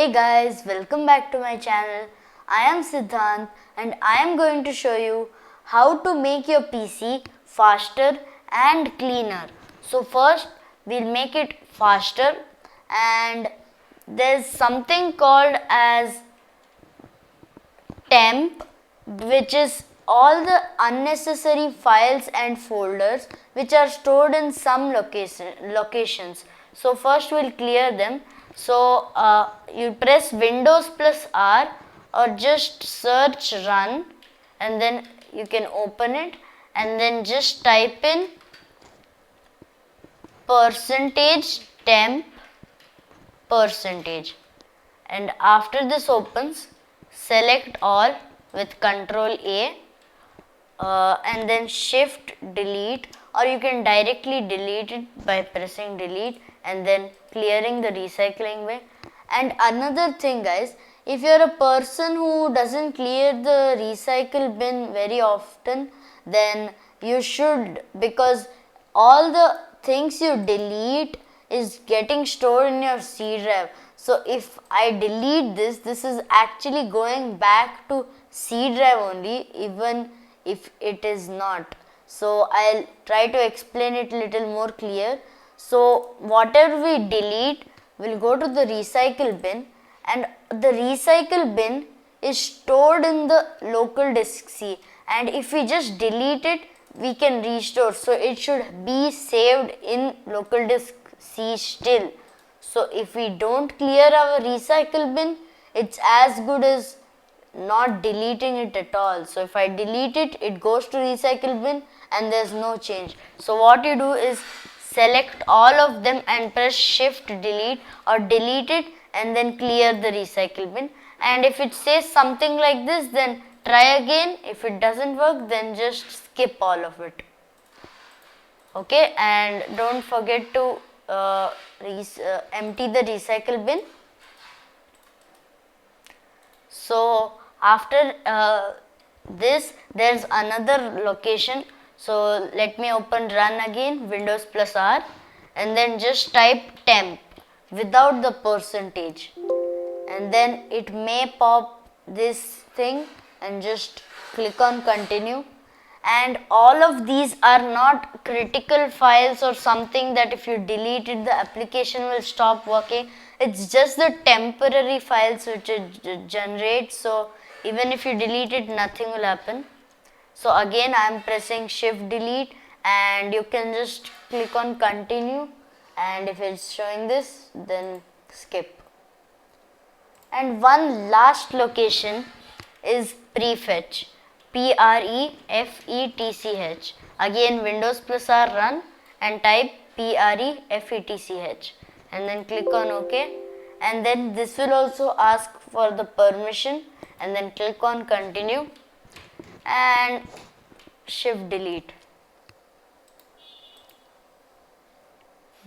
Hey guys, welcome back to my channel. I am Siddhant and I am going to show you how to make your PC faster and cleaner. So first we'll make it faster, and there's something called as temp, which is all the unnecessary files and folders which are stored in some locations. So first we'll clear them. So you press Windows plus R or just search run, and then you can open it and then just type in %temp %, and after this opens, select all with Ctrl A and then Shift delete, or you can directly delete it by pressing delete and then clearing the recycling bin. And another thing guys, if you're a person who doesn't clear the recycle bin very often, then you should, because all the things you delete is getting stored in your C drive. So if I delete this, this is actually going back to C drive only, even if it is not. So I'll try to explain it little more clear. So whatever we delete will go to the recycle bin, and the recycle bin is stored in the local disk C, and if we just delete it, we can restore. So it should be saved in local disk C still. So if we don't clear our recycle bin, it's as good as not deleting it at all. So if I delete it, it goes to recycle bin and there's no change. So what you do is select all of them and press Shift delete, or delete it and then clear the recycle bin. And if it says something like this, then try again. If it doesn't work, then just skip all of it. Okay, and don't forget to empty the recycle bin. So after this, there's another location. So let me open run again, Windows plus R, and then just type temp without the %, and then it may pop this thing, and just click on continue. And all of these are not critical files or something that if you delete it, the application will stop working. It's just the temporary files which it generates. So even if you delete it, nothing will happen. So again I am pressing Shift delete, and you can just click on continue, and if it's showing this, then skip. And one last location is prefetch, PREFETCH. Again Windows plus R run and type PREFETCH and then click on OK, and then this will also ask for the permission, and then click on continue and Shift delete.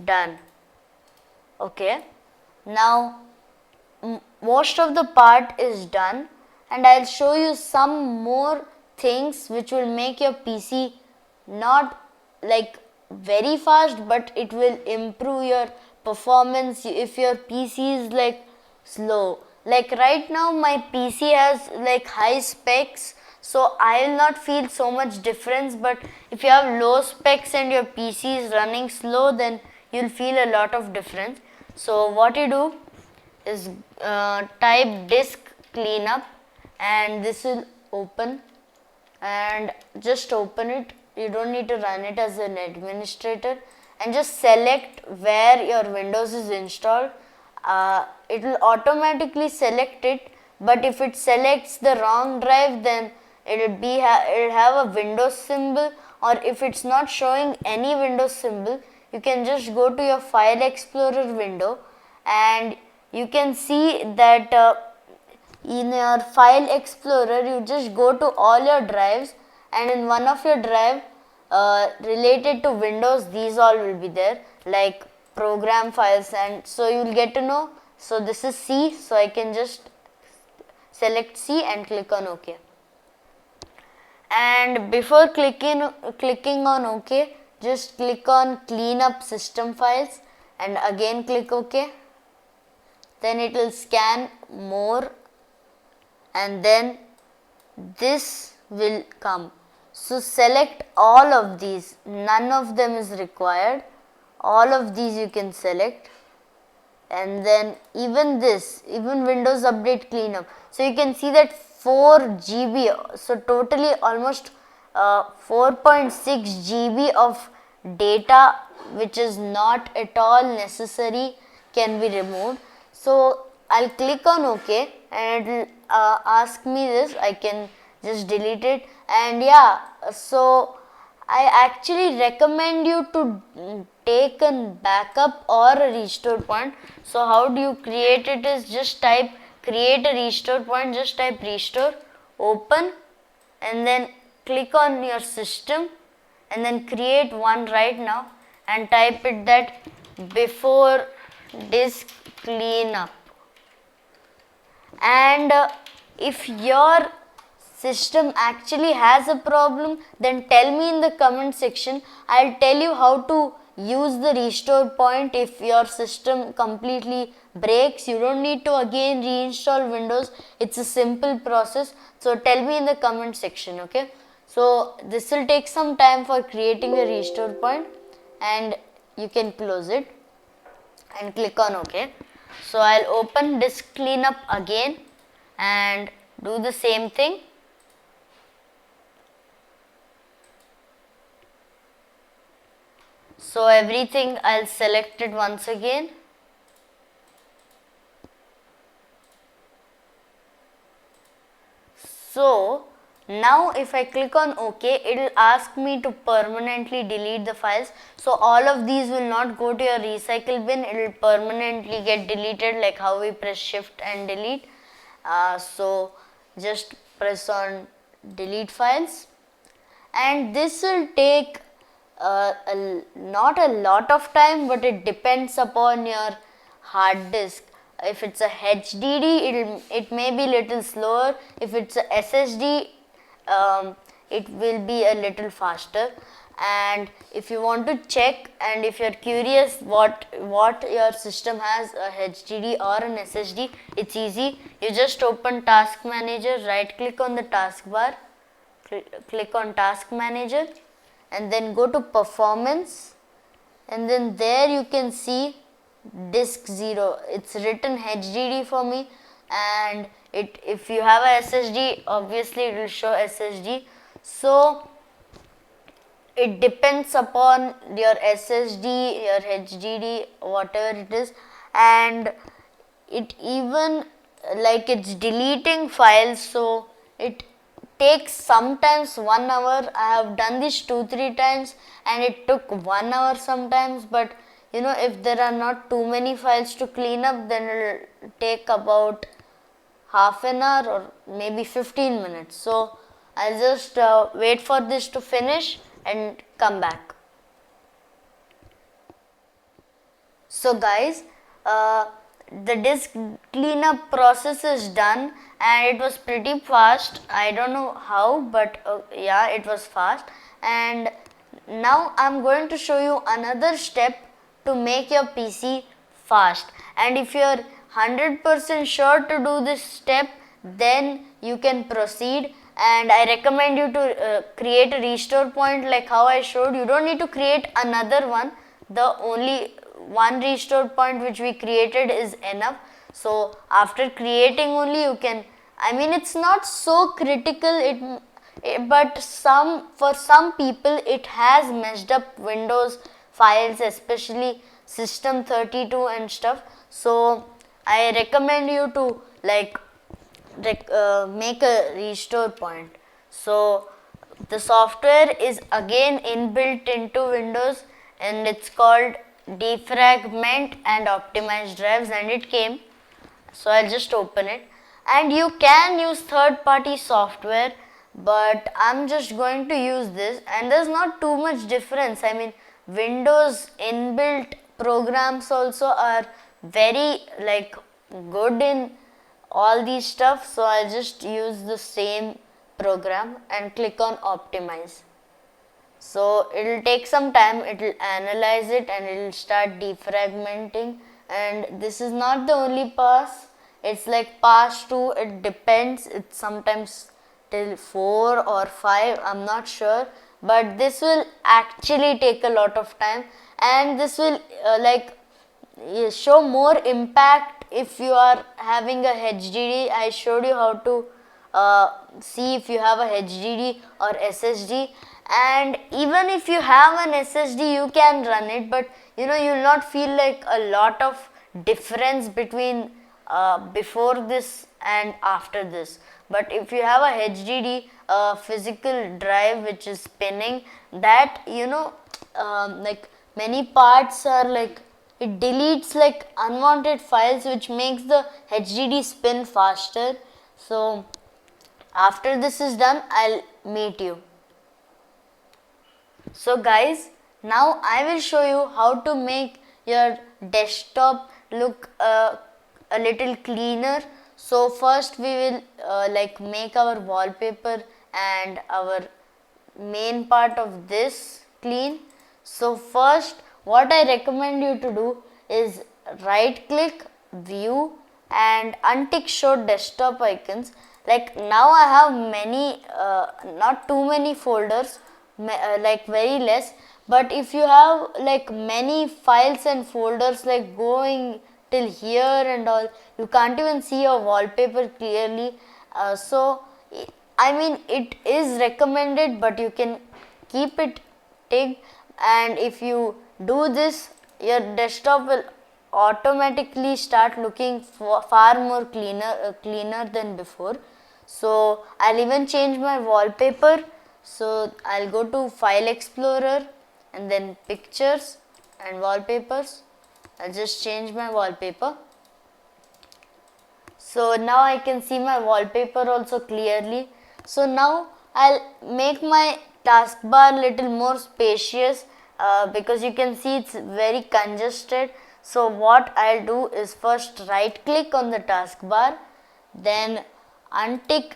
Done. Okay, now most of the part is done, and I'll show you some more things which will make your PC not like very fast, but it will improve your performance if your PC is like slow. Like right now my PC has like high specs, so I will not feel so much difference, but if you have low specs and your PC is running slow, then you'll feel a lot of difference. So what you do is type disk cleanup, and this will open, and just open it. You don't need to run it as an administrator, and just select where your Windows is installed. It will automatically select it, but if it selects the wrong drive, then it'll have a Windows symbol, or if it's not showing any Windows symbol, you can just go to your File Explorer window, and you can see that in your File Explorer you just go to all your drives, and in one of your drive related to Windows, these all will be there, like program files, and so you will get to know. So this is C, so I can just select C and click on OK. And before clicking on OK, just click on clean up system files, and again click OK. then it will scan more, and then this will come. So select all of these, none of them is required, all of these you can select, and then even this, even Windows Update Cleanup. So you can see that 4 GB, so totally almost 4.6 GB of data which is not at all necessary can be removed. So I'll click on OK and it will ask me this. I can just delete it, and yeah, so I actually recommend you to take a backup or a restore point. So how do you create it is just type create a restore point, just type restore, open, and then click on your system and then create one right now and type it that before disk cleanup. And if your system actually has a problem, then tell me in the comment section. I'll tell you how to use the restore point if your system completely breaks. You don't need to again reinstall Windows. It's a simple process. So tell me in the comment section, okay? So this will take some time for creating a restore point, and you can close it and click on OK. So I'll open disk cleanup again and do the same thing. So everything I'll select it once again. So now if I click on OK, it will ask me to permanently delete the files. So all of these will not go to your recycle bin, it will permanently get deleted, like how we press shift and delete. So just press on delete files, and this will take not a lot of time, but it depends upon your hard disk. If it's a HDD, it may be little slower. If it's a SSD, it will be a little faster. And if you want to check, and if you're curious what your system has, a HDD or an SSD, it's easy. You just open Task Manager, right click on the taskbar, click on Task Manager, and then go to Performance, and then there you can see disk 0. It's written HDD for me, and if you have a SSD, obviously it will show SSD. So it depends upon your SSD, your HDD, whatever it is, and it even like it's deleting files, so it takes sometimes 1 hour. I have done this 2-3 times and it took 1 hour sometimes, but you know, if there are not too many files to clean up, then it will take about half an hour or maybe 15 minutes. So I'll just wait for this to finish and come back. So guys, the disk cleanup process is done and it was pretty fast. I don't know how, but yeah, it was fast. And now I'm going to show you another step to make your PC fast. And if you're 100% sure to do this step, then you can proceed. And I recommend you to create a restore point like how I showed. You don't need to create another one. The only one restore point which we created is enough. So after creating only you can, I mean, it's not so critical, but for some people it has messed up Windows files, especially System32 and stuff. So I recommend you to like make a restore point. So the software is again inbuilt into Windows, and it's called defragment and optimize drives, and it came. So I'll just open it, and you can use third-party software, but I'm just going to use this, and there's not too much difference. I mean, Windows inbuilt programs also are very like good in all these stuff. So I'll just use the same program and click on optimize. So it will take some time, it will analyze it and it will start defragmenting and this is not the only pass. It's like pass 2, it depends, it's sometimes till 4 or 5, I'm not sure, but this will actually take a lot of time, and this will show more impact if you are having a HDD. I showed you how to see if you have a HDD or SSD, and even if you have an SSD you can run it, but you will not feel like a lot of difference between before this and after this. But if you have a HDD, a physical drive which is spinning, that like many parts are like, it deletes like unwanted files, which makes the HDD spin faster. So after this is done, I'll meet you. So guys, now I will show you how to make your desktop look a little cleaner. So first we will make our wallpaper and our main part of this clean. So first what I recommend you to do is right click, view, and untick show desktop icons. Like now I have many, not too many folders, like very less, but if you have like many files and folders like going till here and all, you can't even see your wallpaper clearly. So I mean, it is recommended, but you can keep it ticked, and if you do this, your desktop will automatically start looking far more cleaner than before. So I'll even change my wallpaper. So I'll go to File Explorer and then Pictures and Wallpapers. I'll just change my wallpaper. So now I can see my wallpaper also clearly. So now I'll make my taskbar little more spacious because you can see it's very congested. So what I'll do is first right click on the taskbar, then untick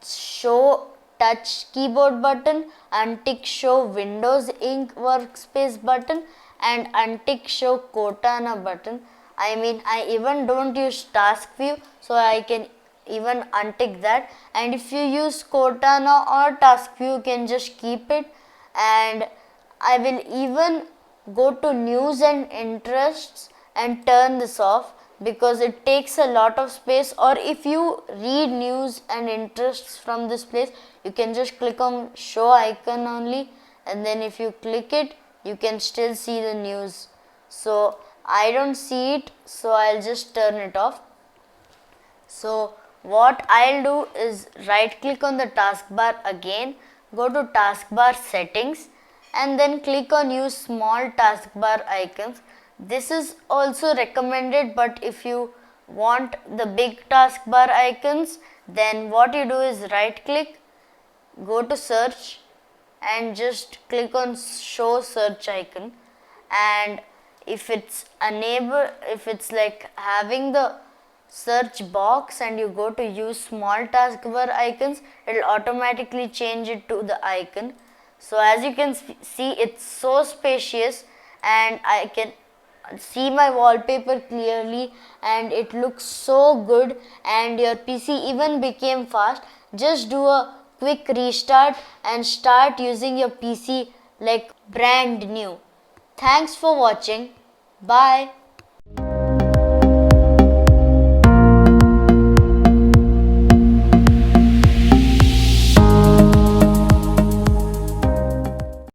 show touch keyboard button, untick show Windows Ink workspace button, and untick show Cortana button. I mean, I even don't use task view, so I can even untick that. And if you use Cortana or task view, you can just keep it. And I will even go to news and interests and turn this off because it takes a lot of space. Or if you read news and interests from this place, you can just click on show icon only, and then if you click it, you can still see the news. So I don't see it, so I'll just turn it off. So what I'll do is right click on the taskbar again, go to taskbar settings, and then click on use small taskbar icons. This is also recommended, but if you want the big taskbar icons, then what you do is right click, go to search, and just click on show search icon. And if it's like having the search box and you go to use small taskbar icons, it will automatically change it to the icon. So as you can see, it's so spacious, and I can see my wallpaper clearly, and it looks so good, and your PC even became fast. Just do a quick restart and start using your PC like brand new. Thanks for watching. Bye.